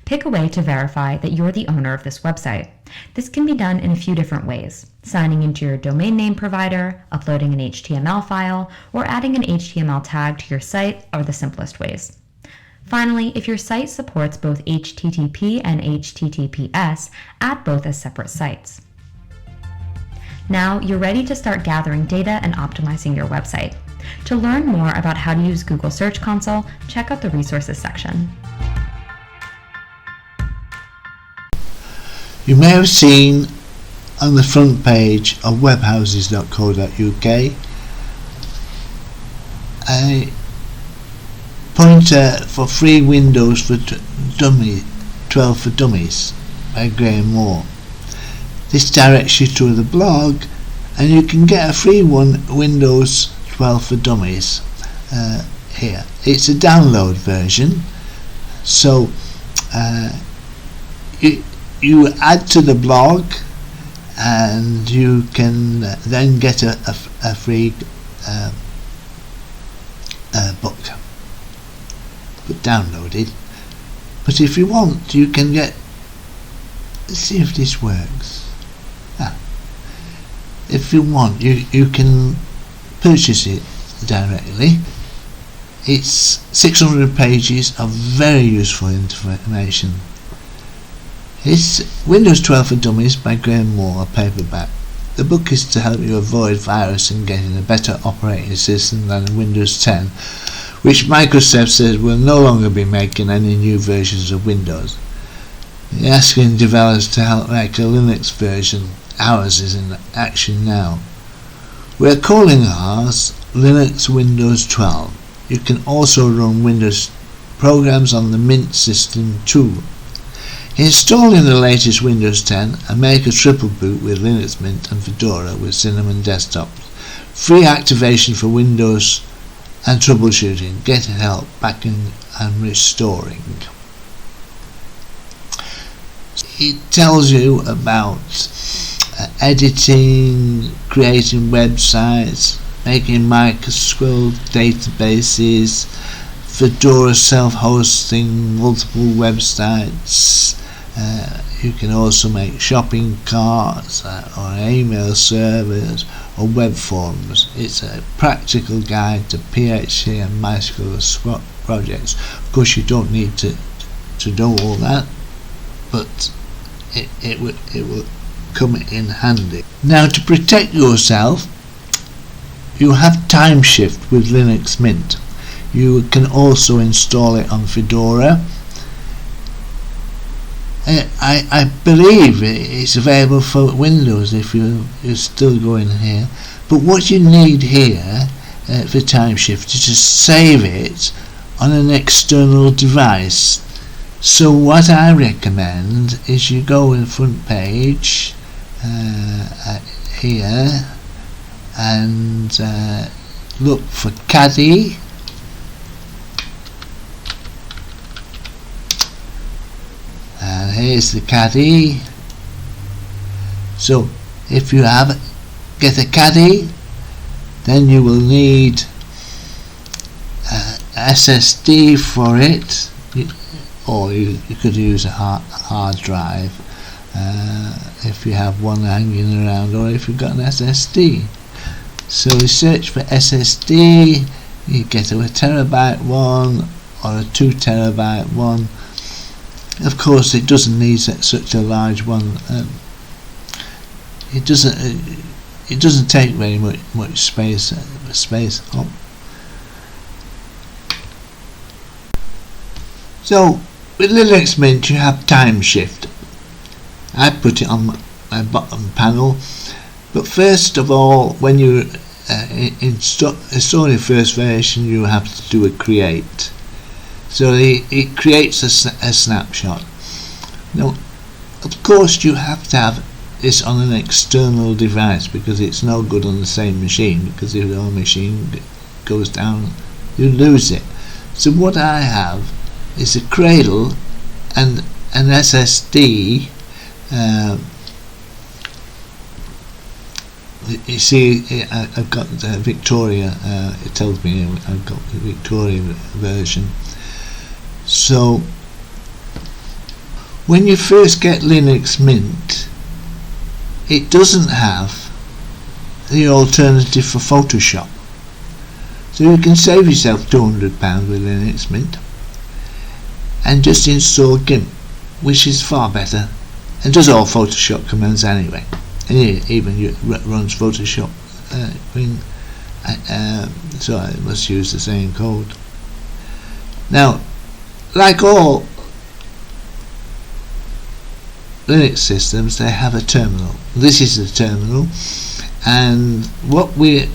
Pick a way to verify that you're the owner of this website. This can be done in a few different ways: signing into your domain name provider, uploading an HTML file, or adding an HTML tag to your site are the simplest ways. Finally, if your site supports both HTTP and HTTPS, add both as separate sites. Now you're ready to start gathering data and optimizing your website. To learn more about how to use Google Search Console, check out the resources section. You may have seen on the front page of webhouses.co.uk a pointer for free Windows for 12 for Dummies by Graham Moore. This directs you to the blog and you can get a free one, Windows 12 for Dummies, here. It's a download version, so you add to the blog and you can then get a free book, but downloaded. But if you want, you can get, let's see if this works. If you want, you can purchase it directly. It's 600 pages of very useful information. It's Windows 12 for Dummies by Graham Moore, a paperback. The book is to help you avoid virus and getting a better operating system than Windows 10, which Microsoft says will no longer be making any new versions of Windows. They're asking developers to help make a Linux version. Ours is in action now. We're calling ours Linux Windows 12. You can also run Windows programs on the Mint system too. Installing the latest Windows 10 and make a triple boot with Linux Mint and Fedora with Cinnamon desktops. Free activation for Windows and troubleshooting. Get help backing and restoring. It tells you about editing, creating websites, making MySQL databases, Fedora self-hosting multiple websites. You can also make shopping carts or email servers or web forms. It's a practical guide to PHP and MySQL projects. Of course, you don't need to know all that, but it will come in handy. Now, to protect yourself, you have Timeshift with Linux Mint. You can also install it on Fedora. I believe it's available for Windows if you're still going here. But what you need here for Timeshift is to save it on an external device. So what I recommend is you go in the front page here and look for Caddy. And here's the Caddy. So if you get a Caddy, then you will need SSD for it, or you could use a hard drive if you have one hanging around, or if you've got an SSD. So you search for SSD, you get a terabyte one or a 2 terabyte one. Of course, it doesn't need such a large one. It doesn't take very much space. So with Linux Mint, you have Timeshift. I put it on my bottom panel. But first of all, when you install your first version, you have to do a create. So it creates a snapshot. Now, of course, you have to have this on an external device, because it's no good on the same machine, because if your machine goes down, you lose it. So what I have is a cradle and an SSD. You see, I've got Victoria. It tells me I've got the Victoria version. So when you first get Linux Mint, it doesn't have the alternative for Photoshop. So you can save yourself £200 with Linux Mint and just install GIMP, which is far better and does all Photoshop commands anyway. And it even runs Photoshop so I must use the same code. Now, like all Linux systems, they have a terminal. This is the terminal, and what we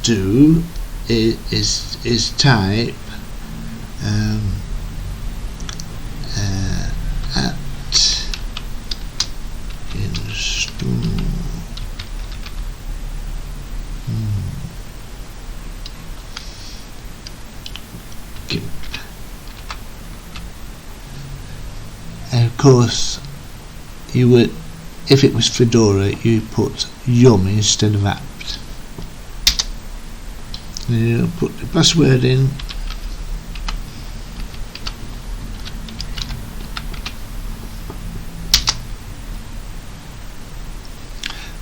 do is type at install GIMP. And of course, you would, if it was Fedora, you put yum instead of apt. And you put the password in.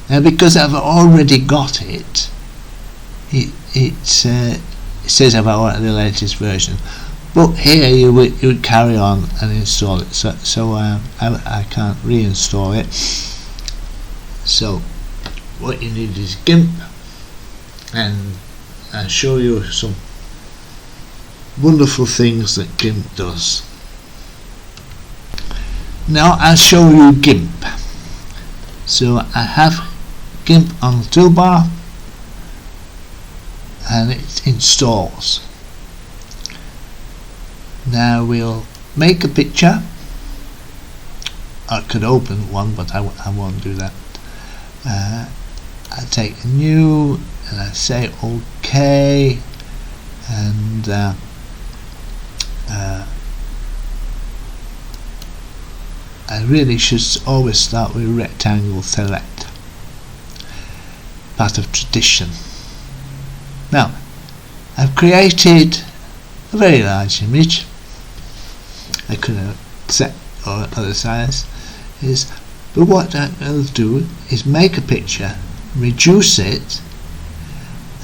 Now, because I've already got it, it says I've got the latest version. But here you would carry on and install it. So I can't reinstall it. So what you need is GIMP, and I'll show you some wonderful things that GIMP does. Now I'll show you GIMP. So I have GIMP on the toolbar and it installs. Now we'll make a picture. I could open one, but I won't do that. I take a new and I say OK, and I really should always start with rectangle select, part of tradition. Now I've created a very large image. I could have set other size, but what I'll do is make a picture, reduce it,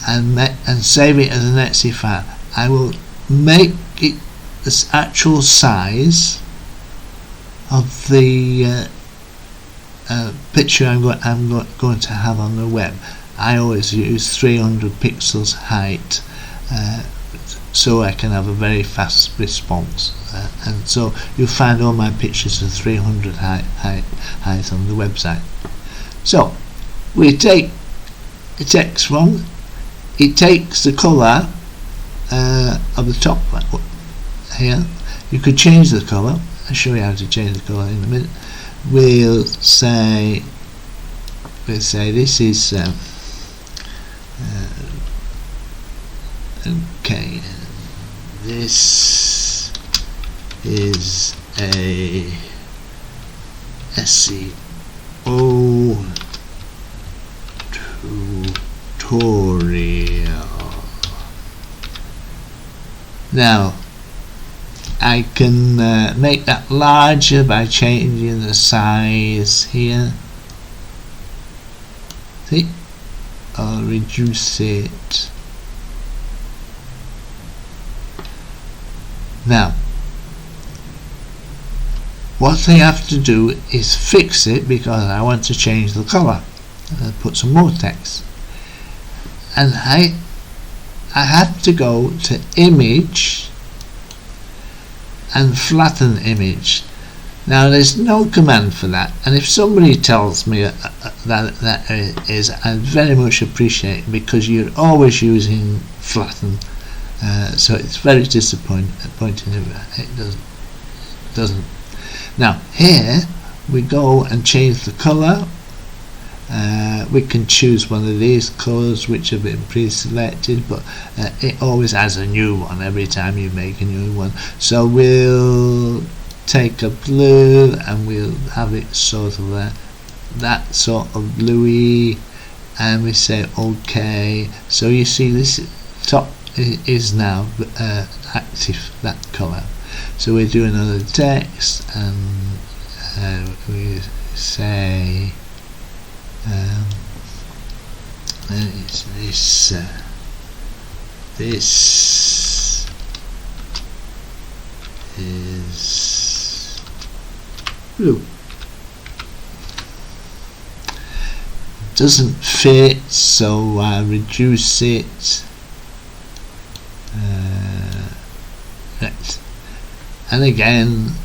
and save it as an exe file. I will make it the actual size of the picture I'm going to have on the web, I always use 300 pixels height, so I can have a very fast response, and so you'll find all my pictures of 300 height on the website. So we take the text one, it takes the colour of the top here. You could change the colour. I'll show you how to change the colour in a minute. We'll say this is okay, this is a SEO tutorial. Now I can make that larger by changing the size here, see, or reduce it. Now what I have to do is fix it, because I want to change the colour and put some more text, and I have to go to image and flatten image. Now there's no command for that, and if somebody tells me that is, I very much appreciate it, because you're always using flatten, so it's very disappointing if it doesn't. Now here we go and change the colour. We can choose one of these colours which have been pre-selected, but it always adds a new one every time you make a new one. So we'll take a blue and we'll have it sort of that sort of bluey, and we say OK. So you see this top is now active, that colour. So we do another text, and we say this is blue. Doesn't fit, so I reduce it. Right. And again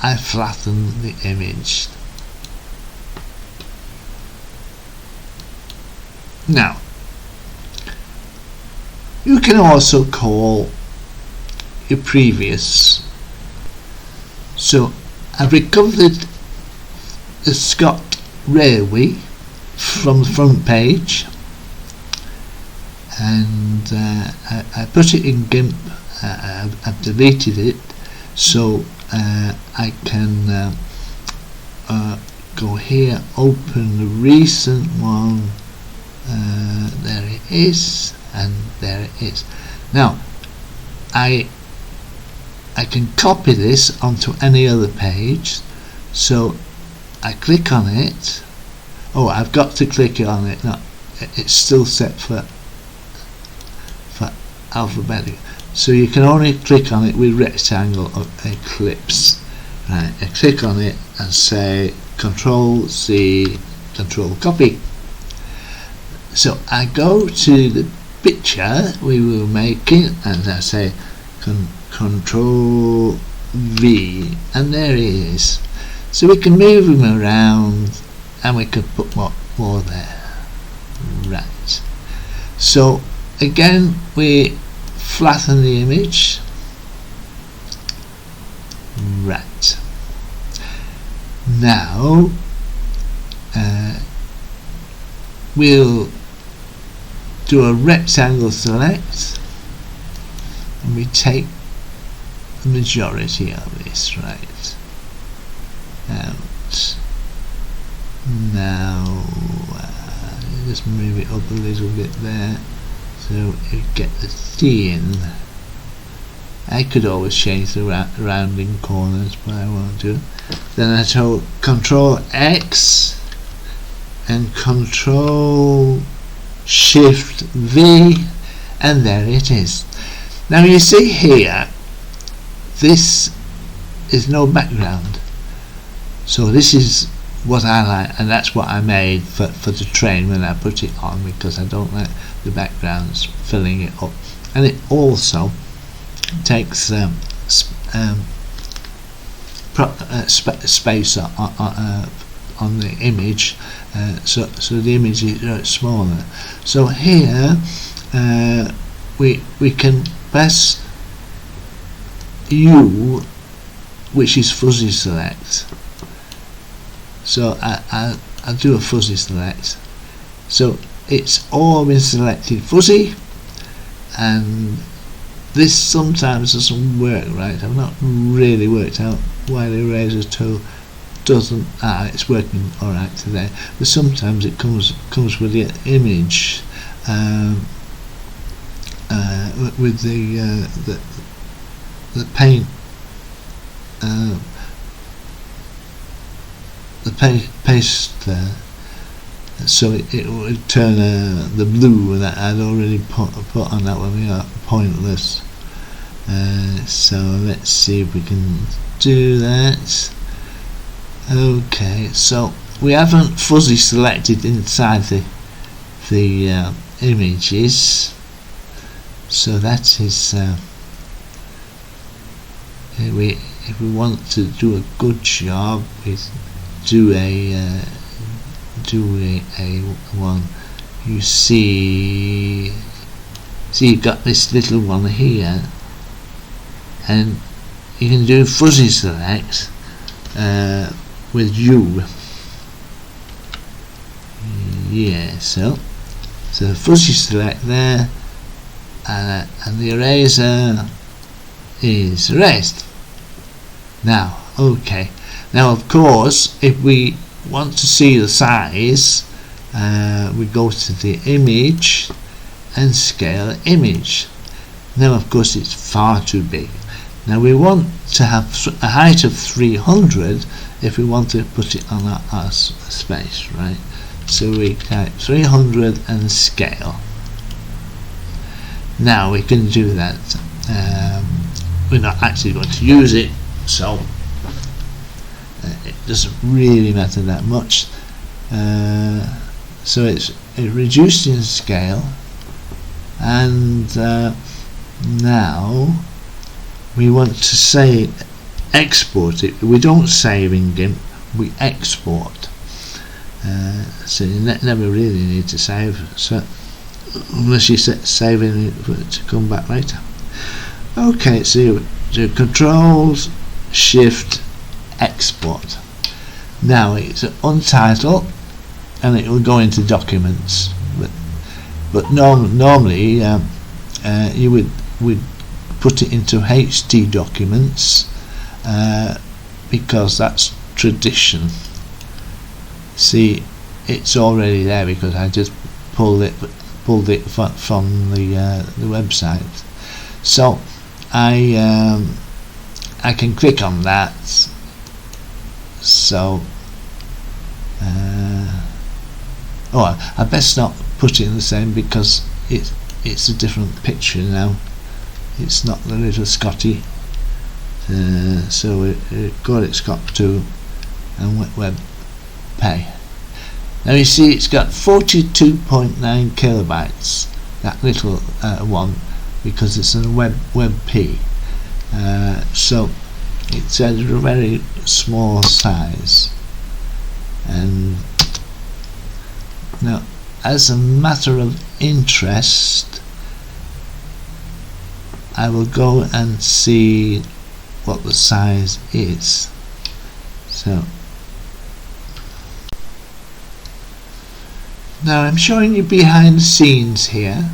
I flatten the image. Now you can also call your previous. So I've recovered the Scott Railway from the front page, and I put it in GIMP. I've deleted it, so I can go here, open the recent one. There it is, and there it is. Now I can copy this onto any other page, so I click on it. Oh, I've got to click on it. No, it's still set for alphabetic, so you can only click on it with rectangle or ellipse. Right, I click on it and say Control C, Control Copy. So I go to the picture we were making, and I say Control V, and there it is. So we can move him around, and we can put more there. Right. So again we flatten the image. Right. Now we'll do a rectangle select, and we take the majority of this, right? Out. Now just move it up a little bit there, so you get the T in. I could always change the rounding corners, but I won't do. Then I told Control X and Control Shift V, and there it is. Now you see here, this is no background, so this is what I like, and that's what I made for the train when I put it on, because I don't like the backgrounds filling it up. And it also takes space on the image, so the image is smaller. So here we can press U, which is fuzzy select. So I do a fuzzy select. So it's all been selected fuzzy, and this sometimes doesn't work right. I've not really worked out why the eraser tool doesn't. It's working alright today, but sometimes it comes with the image with the paint the paste there, so it would turn the blue that I'd already put on that one pointless. So let's see if we can do that. Okay, so we haven't fuzzy selected inside the images, so that is if we want to do a good job, we do a one. You see you've got this little one here, and you can do fuzzy select with U. Yeah, so fuzzy select there, and the eraser is erased. Now, okay. Now, of course, if we want to see the size, we go to the image and scale image. Now, of course, it's far too big. Now, we want to have a height of 300 if we want to put it on our space, right? So we type 300 and scale. Now we can do that. We're not actually going to use it, so it doesn't really matter that much. So it's reduced in scale, and now we want to say export it. We don't save in GIMP, we export. So you never really need to save, so unless you set saving it for it to come back later. Okay, so you do Controls Shift Export. Now it's untitled, and it will go into documents. But normally you would put it into HD documents because that's tradition. See, it's already there because I just pulled it from the website. So I can click on that. So I best not put it in the same because it's a different picture now. It's not the little Scotty. So it got its got to and web pay. Now you see it's got 42.9 kilobytes, that little one, because it's a WebP. So it's at a very small size. And now, as a matter of interest, I will go and see what the size is. So now I'm showing you behind the scenes here.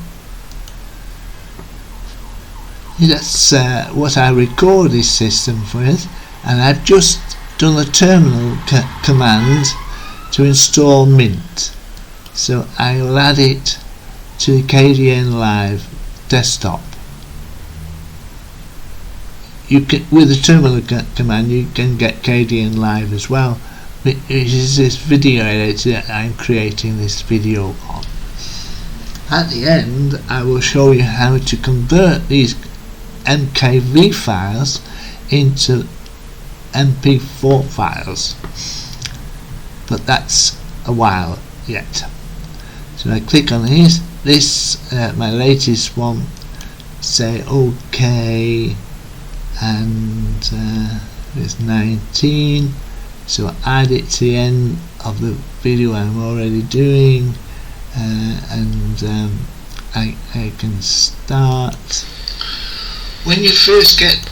That's what I record this system with, and I've just done a terminal command to install Mint. So I will add it to the KDN Live desktop. You can, with the terminal command, you can get KDN Live as well, which is this video editor that I'm creating this video on. At the end, I will show you how to convert these MKV files into MP4 files. but that's a while yet. So I click on this, my latest one, say OK, and it's 19, so add it to the end of the video I'm already doing, and I can start. When you first get,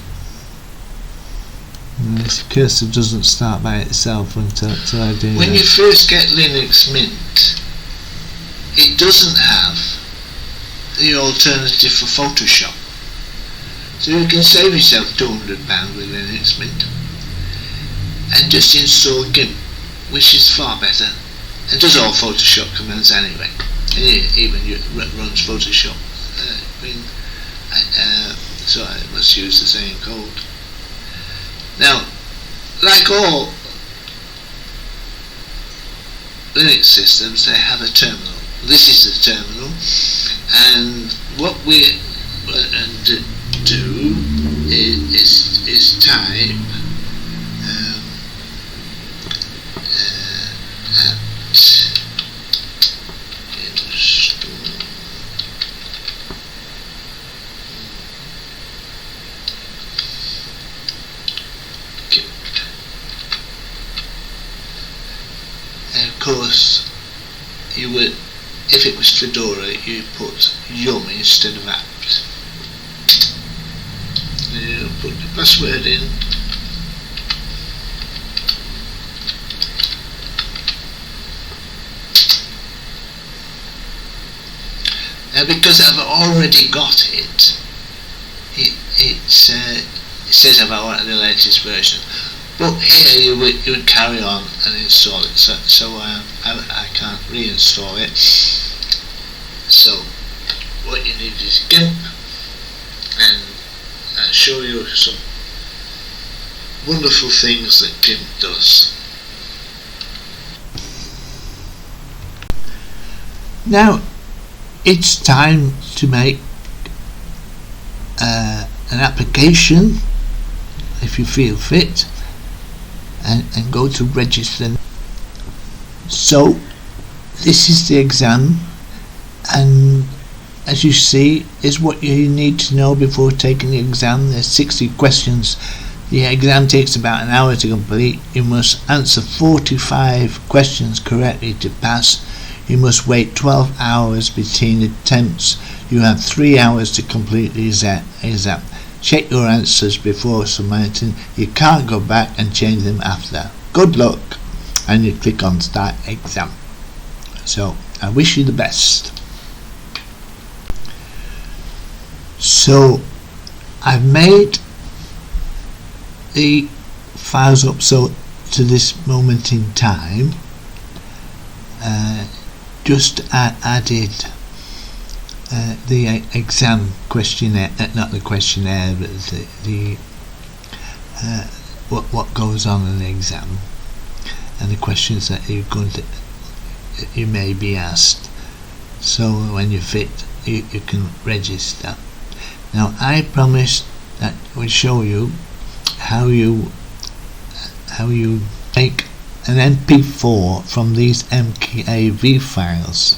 this cursor doesn't start by itself until I do that. When you first get Linux Mint, it doesn't have the alternative for Photoshop. So you can save yourself £200 with Linux Mint and just install GIMP, which is far better. It does all Photoshop commands anyway. It even runs Photoshop. So I must use the same code. Now, like all Linux systems, they have a terminal. This is the terminal, and what we do is type and of course you would, if it was Fedora, you put yum instead of apt. You put the password in. Now, because I've already got it, it says I've got the latest version. But here you would carry on and install it, so I can't reinstall it. So what you need is GIMP, and I'll show you some wonderful things that GIMP does. Now it's time to make an application, if you feel fit, and go to register. So this is the exam, and as you see is what you need to know before taking the exam. There's 60 questions. The exam takes about an hour to complete. You must answer 45 questions correctly to pass. You must wait 12 hours between attempts. You have 3 hours to complete the exam. Check your answers before submitting. You can't go back and change them after. Good luck, and you click on Start Exam. So I wish you the best. So I've made the files up so to this moment in time. Just added the exam questionnaire, not the questionnaire, but the what goes on in the exam, and the questions that you may be asked. So when you're fit, you can register. Now I promised that we'll show you how you make an MP4 from these MKV files.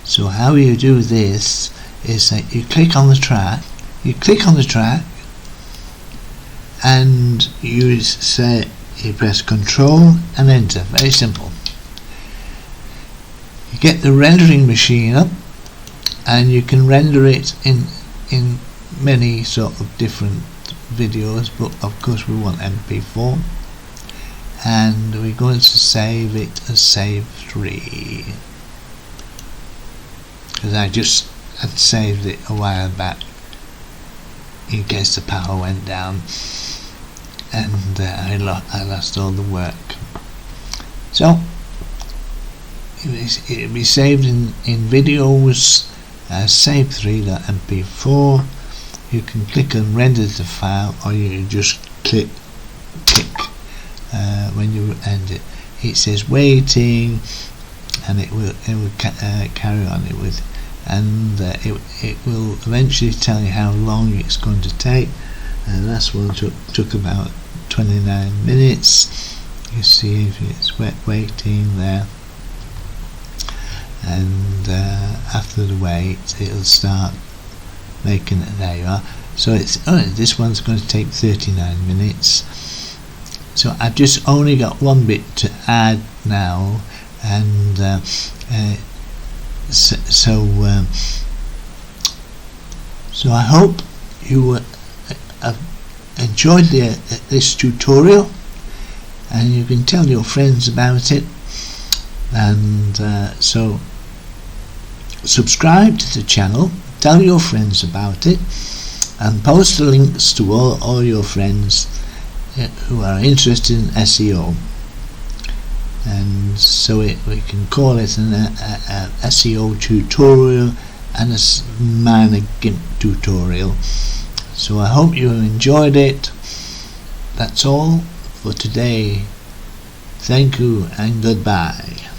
So how you do this is that you click on the track, and you press Control and Enter. Very simple. You get the rendering machine up, and you can render it in many sort of different videos, but of course we want MP4, and we're going to save it as Save 3. Because I just had saved it a while back in case the power went down, and I lost all the work. So it'll be saved in videos as save3.mp4. You can click and render the file, or you can just click when you end it. It says waiting, and it will carry on it with, and it will eventually tell you how long it's going to take. And last one took about 29 minutes. You see if it's waiting there, and after the wait it'll start making it. There you are. So it's this one's going to take 39 minutes. So I've just only got one bit to add now, and so I hope you have enjoyed this tutorial, and you can tell your friends about it. And so subscribe to the channel, tell your friends about it, and post the links to all your friends who are interested in SEO. And so we can call it an SEO tutorial and a minor GIMP tutorial. So I hope you enjoyed it. That's all for today. Thank you and goodbye.